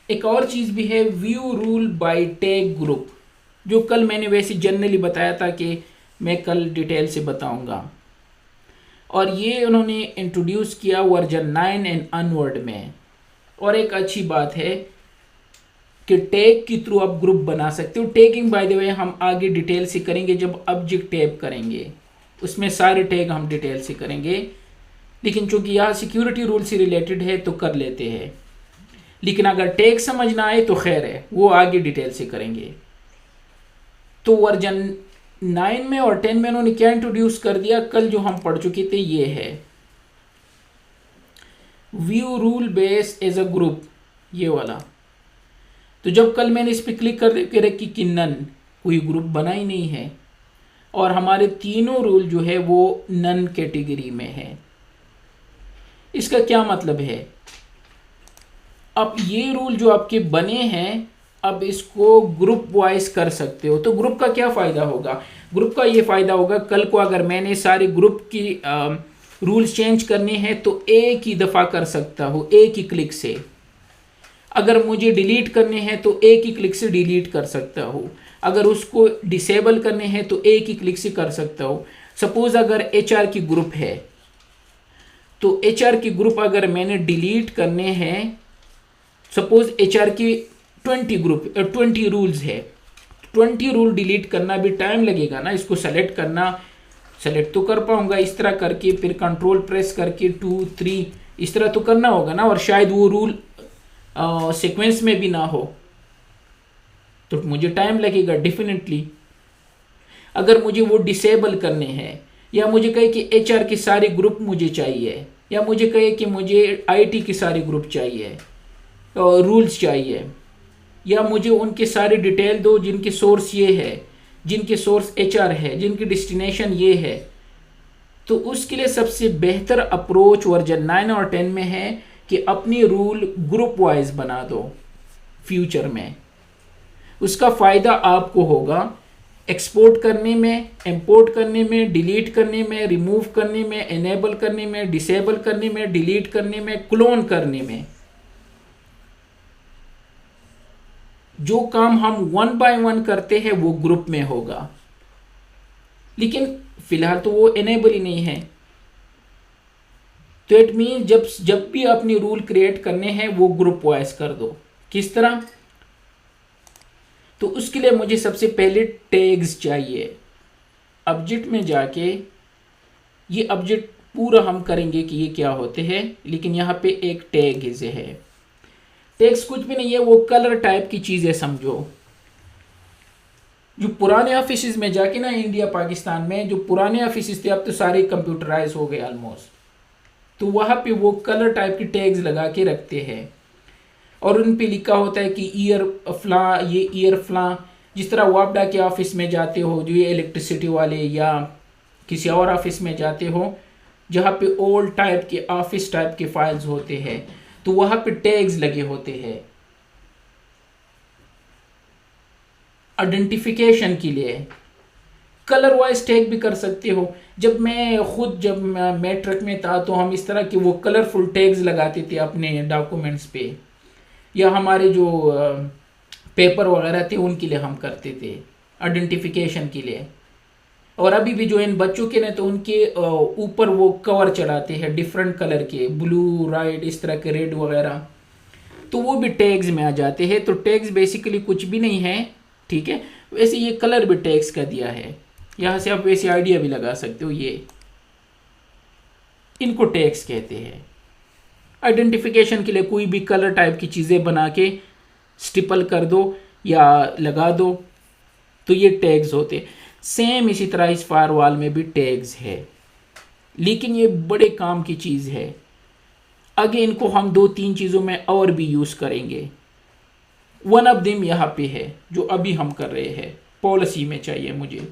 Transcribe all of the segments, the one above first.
एक और चीज़ भी है, view rule by tag group, जो कल मैंने वैसे जनरली बताया था कि मैं कल डिटेल से बताऊंगा। और ये उन्होंने इंट्रोड्यूस किया वर्जन 9 एंड अनवर्ड में। और एक अच्छी बात है कि टैग के थ्रू आप ग्रुप बना सकते हो। टैगिंग बाय द वे हम आगे डिटेल से करेंगे जब ऑब्जेक्ट टैग करेंगे, उसमें सारे टैग हम डिटेल से करेंगे, लेकिन चूंकि यहाँ सिक्योरिटी रूल से रिलेटेड है तो कर लेते हैं। लेकिन अगर टैग समझ ना आए तो खैर है, वो आगे डिटेल से करेंगे। तो वर्जन 9 में और 10 में उन्होंने क्या इंट्रोड्यूस कर दिया, कल जो हम पढ़ चुके थे, ये है view rule base as a group, ये वाला। तो जब कल मैंने इस पर क्लिक कर के रखी कि नन, कोई ग्रुप बना ही नहीं है, और हमारे तीनों रूल जो है वो नन कैटेगरी में है। इसका क्या मतलब है, अब ये रूल जो आपके बने हैं, अब इसको ग्रुप वाइज कर सकते हो। तो ग्रुप का क्या फ़ायदा होगा, ग्रुप का ये फ़ायदा होगा, कल को अगर मैंने सारे ग्रुप की रूल्स चेंज करने हैं तो एक ही दफ़ा कर सकता हूँ, एक ही क्लिक से। अगर मुझे डिलीट करने हैं तो एक ही क्लिक से डिलीट कर सकता हूँ। अगर उसको डिसेबल करने हैं तो एक ही क्लिक से कर सकता हूँ। सपोज अगर एचआर की ग्रुप है, तो एचआर की ग्रुप अगर मैंने डिलीट करने हैं, सपोज एचआर की 20 रूल्स है, 20 रूल डिलीट करना भी टाइम लगेगा ना, इसको सेलेक्ट करना, सेलेक्ट तो कर पाऊंगा इस तरह करके, फिर कंट्रोल प्रेस करके 2 3 इस तरह तो करना होगा ना, और शायद वो रूल सीक्वेंस में भी ना हो, तो मुझे टाइम लगेगा डेफिनेटली। अगर मुझे वो डिसेबल करने हैं, या मुझे कहे कि एचआर के सारे ग्रुप मुझे चाहिए, या मुझे कहे कि मुझे आईटी के सारे ग्रुप चाहिए, रूल्स चाहिए, या मुझे उनके सारे डिटेल दो जिनके सोर्स ये है, जिनके सोर्स एचआर है, जिनकी डेस्टिनेशन ये है, तो उसके लिए सबसे बेहतर अप्रोच वर्जन 9 और 10 में है कि अपनी रूल ग्रुप वाइज बना दो। फ्यूचर में उसका फ़ायदा आपको होगा एक्सपोर्ट करने में, इंपोर्ट करने में, डिलीट करने में, रिमूव करने में, इनेबल करने में, डिसेबल करने में, डिलीट करने में, क्लोन करने में। जो काम हम 1 बाय 1 करते हैं वो ग्रुप में होगा, लेकिन फिलहाल तो वो इनेबल ही नहीं है। तो इट मीन जब जब भी अपनी रूल क्रिएट करने हैं वो ग्रुप वाइज कर दो। किस तरह, तो उसके लिए मुझे सबसे पहले टैग्स चाहिए। ऑब्जेक्ट में जाके ये ऑब्जेक्ट पूरा हम करेंगे कि ये क्या होते हैं, लेकिन यहाँ पे एक टैग है। टैग्स कुछ भी नहीं है, वो कलर टाइप की चीज़ है समझो। जो पुराने ऑफिस में जाके ना, इंडिया पाकिस्तान में जो पुराने ऑफिस थे, अब तो सारे कंप्यूटराइज हो गए ऑलमोस्ट, तो वहाँ पे वो कलर टाइप की टैग्स लगा के रखते हैं, और उन पे लिखा होता है कि ईयर फ्ला, ये ईयर फ्ला। जिस तरह वापडा के ऑफिस में जाते हो, जो ये इलेक्ट्रिसिटी वाले, या किसी और ऑफिस में जाते हो जहाँ पे ओल्ड टाइप के ऑफिस टाइप के फाइल्स होते हैं, तो वहाँ पे टैग्स लगे होते हैं आइडेंटिफिकेशन के लिए। कलर वाइज टैग भी कर सकते हो। जब मैं ट्रक में था तो हम इस तरह के वो कलरफुल टैग्स लगाते थे अपने डॉक्यूमेंट्स पे, या हमारे जो पेपर वगैरह थे उनके लिए हम करते थे आइडेंटिफिकेशन के लिए। और अभी भी जो इन बच्चों के ने, तो उनके ऊपर वो कवर चढ़ाते हैं डिफरेंट कलर के, ब्लू, राइट, इस तरह के, रेड वगैरह, तो वो भी टैग्स में आ जाते हैं। तो टैग्स बेसिकली कुछ भी नहीं है, ठीक है। वैसे ये कलर भी टैग्स का दिया है, यहाँ से आप वैसे आइडिया भी लगा सकते हो। ये इनको टैग्स कहते हैं। आइडेंटिफिकेशन के लिए कोई भी कलर टाइप की चीज़ें बना के स्टिपल कर दो या लगा दो, तो ये टैग्स होते। सेम इसी तरह इस फायरवॉल में भी टैग्स है, लेकिन ये बड़े काम की चीज़ है। आगे इनको हम 2 3 चीज़ों में और भी यूज़ करेंगे। वन ऑफ देम यहाँ पे है जो अभी हम कर रहे हैं, पॉलिसी में चाहिए मुझे,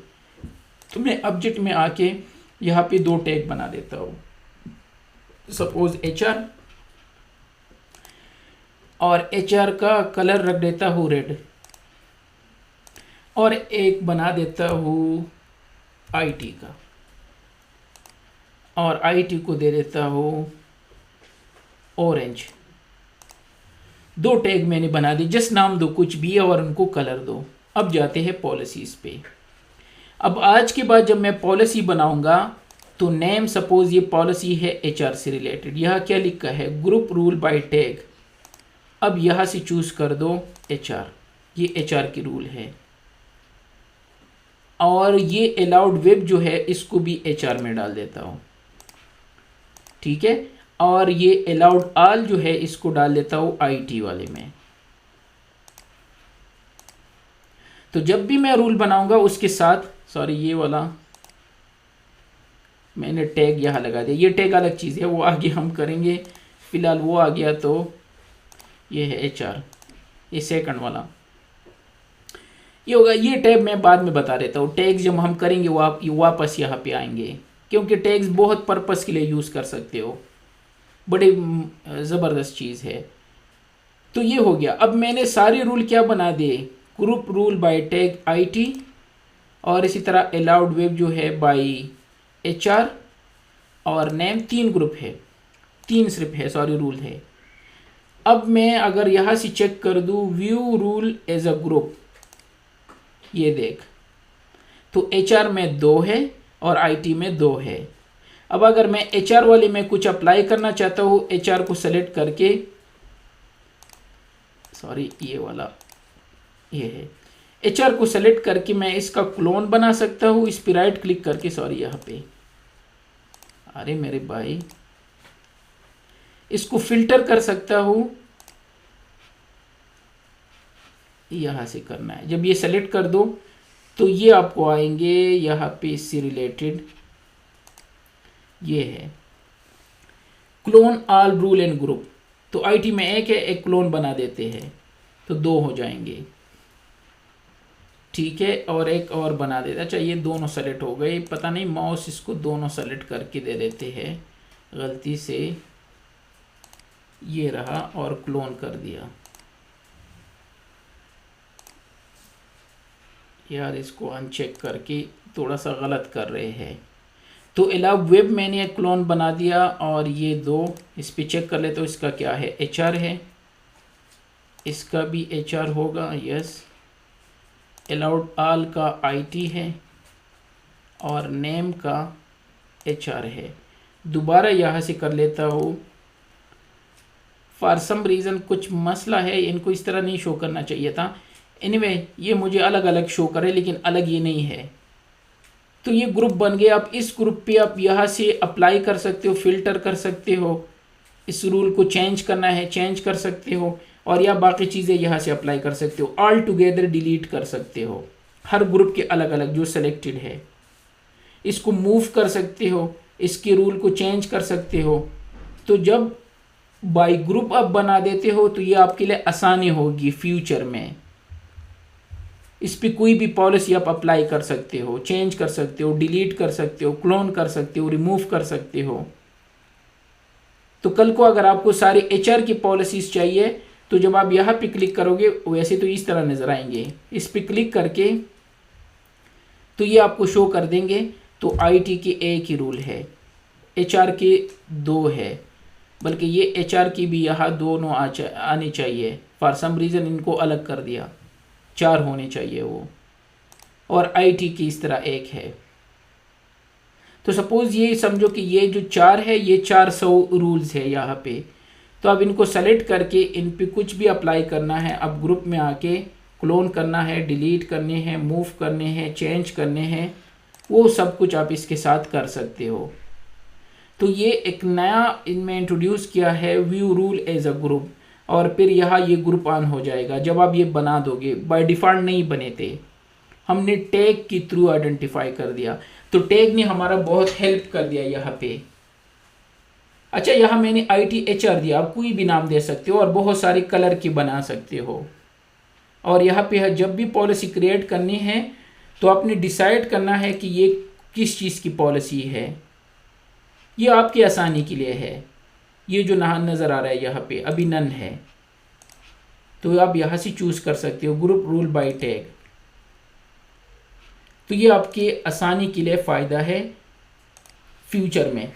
तो मैं ऑब्जेक्ट में आके यहाँ पे 2 टैग बना देता हूँ। सपोज एचआर, और एचआर का कलर रख देता हूँ रेड, और एक बना देता हूँ आईटी का, और आईटी को दे देता हूँ ऑरेंज। 2 टैग मैंने बना दी, जस्ट नाम दो कुछ भी और उनको कलर दो। अब जाते हैं पॉलिसीज पे। अब आज के बाद जब मैं पॉलिसी बनाऊंगा तो नेम, सपोज ये पॉलिसी है एचआर से रिलेटेड, यह क्या लिखा है, ग्रुप रूल बाय टैग। अब यहां से चूज कर दो एचआर, ये एचआर की रूल है। और ये अलाउड वेब जो है इसको भी एचआर में डाल देता हूं, ठीक है। और ये अलाउड ऑल जो है इसको डाल देता हूं आईटी वाले में। तो जब भी मैं रूल बनाऊंगा उसके साथ, सॉरी ये वाला मैंने टैग यहां लगा दिया, ये टैग अलग चीज है, वो आगे हम करेंगे, फिलहाल वो आ गया। तो ये है एचआर, ये सेकंड वाला ये होगा। ये टैग मैं बाद में बता देता हूँ, टैग्स जब हम करेंगे वो आप वापस यहाँ पे आएंगे, क्योंकि टैग्स बहुत पर्पस के लिए यूज़ कर सकते हो, बड़े ज़बरदस्त चीज़ है। तो ये हो गया। अब मैंने सारे रूल क्या बना दिए, group rule by tag IT, और इसी तरह अलाउड वेब जो है बाय एचआर, और नेम 3 ग्रुप है, 3 सिर्फ है, सॉरी रूल है। अब मैं अगर यहाँ से चेक कर दूँ view rule as a group, ये देख, तो एचआर में 2 है और आईटी में 2 है। अब अगर मैं एचआर वाले में कुछ अप्लाई करना चाहता हूँ, एचआर को सेलेक्ट करके, सॉरी ये वाला ये है, एचआर को सेलेक्ट करके मैं इसका क्लोन बना सकता हूँ, इस पर राइट क्लिक करके, सॉरी यहाँ पे, अरे मेरे भाई, इसको फिल्टर कर सकता हूँ, यहाँ से करना है। जब ये सेलेक्ट कर दो तो ये आपको आएंगे यहाँ पे इससे रिलेटेड, ये है clone all rule and group. तो आईटी में 1 है, एक क्लोन बना देते हैं तो 2 हो जाएंगे, ठीक है। और एक और बना देते, अच्छा ये दोनों सेलेक्ट हो गए, पता नहीं माउस इसको दोनों सेलेक्ट करके दे देते हैं गलती से, ये रहा और क्लोन कर दिया यार, इसको अनचेक करके थोड़ा सा गलत कर रहे हैं। तो अलाउ वेब मैंने एक क्लोन बना दिया, और ये 2 इस पे चेक कर ले तो इसका क्या है, एचआर है, इसका भी एचआर होगा, यस। अलाउड ऑल का आईटी है और नेम का एचआर है। दोबारा यहाँ से कर लेता हूँ, फॉर सम रीज़न कुछ मसला है, इनको इस तरह नहीं शो करना चाहिए था। एनीवे ये मुझे अलग अलग शो करे, लेकिन अलग ये नहीं है। तो ये ग्रुप बन गया। आप इस ग्रुप पे आप यहाँ से अप्लाई कर सकते हो, फिल्टर कर सकते हो, इस रूल को चेंज करना है चेंज कर सकते हो, और या बाकी चीज़ें यहाँ से अप्लाई कर सकते हो। ऑल टुगेदर डिलीट कर सकते हो, हर ग्रुप के अलग अलग जो सेलेक्टेड है, इसको मूव कर सकते हो, इसके रूल को चेंज कर सकते हो। तो जब बाय ग्रुप आप बना देते हो तो ये आपके लिए आसानी होगी फ्यूचर में। इस पर कोई भी पॉलिसी आप अप्लाई कर सकते हो, चेंज कर सकते हो, डिलीट कर सकते हो, क्लोन कर सकते हो, रिमूव कर सकते हो। तो कल को अगर आपको सारे एचआर की पॉलिसीज चाहिए तो जब आप यहाँ पे क्लिक करोगे वैसे तो इस तरह नजर आएंगे, इस पे क्लिक करके तो ये आपको शो कर देंगे। तो आईटी के 1 ही रूल है, एचआर के 2 है, बल्कि ये एचआर की भी यहाँ दोनों आनी चाहिए, फॉर सम रीज़न इनको अलग कर दिया, 4 होने चाहिए वो, और आईटी की इस तरह 1 है। तो सपोज ये समझो कि ये जो 4 है ये 400 रूल्स है यहाँ पे। तो अब इनको सेलेक्ट करके इन पे कुछ भी अप्लाई करना है, अब ग्रुप में आके क्लोन करना है, डिलीट करने हैं, मूव करने हैं, चेंज करने हैं, वो सब कुछ आप इसके साथ कर सकते हो। तो ये एक नया इनमें इंट्रोड्यूस किया है view rule as a group, और फिर यहाँ ये ग्रुप ऑन हो जाएगा जब आप ये बना दोगे। बाय डिफ़ॉल्ट नहीं बने थे, हमने टैग के थ्रू आइडेंटिफाई कर दिया, तो टैग ने हमारा बहुत हेल्प कर दिया यहाँ पे। अच्छा यहाँ मैंने ITHR दिया, आप कोई भी नाम दे सकते हो और बहुत सारे कलर की बना सकते हो। और यहाँ पे जब भी पॉलिसी क्रिएट करनी है तो आपने डिसाइड करना है कि ये किस चीज़ की पॉलिसी है, ये आपकी आसानी के लिए है। ये जो नज़र आ रहा है यहाँ पे अभी नन है, तो आप यहाँ से चूज़ कर सकते हो ग्रुप रूल बाय टैग। तो ये आपकी आसानी के लिए फ़ायदा है फ्यूचर में।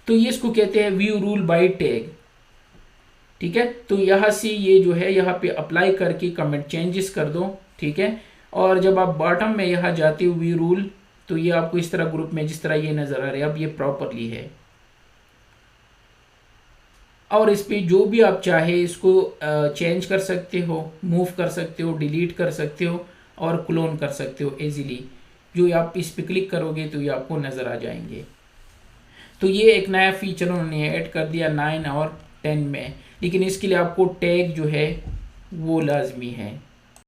तो ये इसको कहते हैं व्यू रूल बाय टैग। ठीक है, तो यहाँ से ये जो है यहाँ पे अप्लाई करके कमेंट चेंजेस कर दो। ठीक है, और जब आप बॉटम में यहाँ जाते हो वी रूल, तो ये आपको इस तरह ग्रुप में जिस तरह ये नज़र आ रहा है, अब ये प्रॉपरली है। और इस पर जो भी आप चाहे इसको चेंज कर सकते हो, मूव कर सकते हो, डिलीट कर सकते हो और क्लोन कर सकते हो इजीली। जो आप इस पर क्लिक करोगे तो ये आपको नज़र आ जाएंगे। तो ये एक नया फीचर उन्होंने ऐड कर दिया 9 और 10 में, लेकिन इसके लिए आपको टैग जो है वो लाजमी है।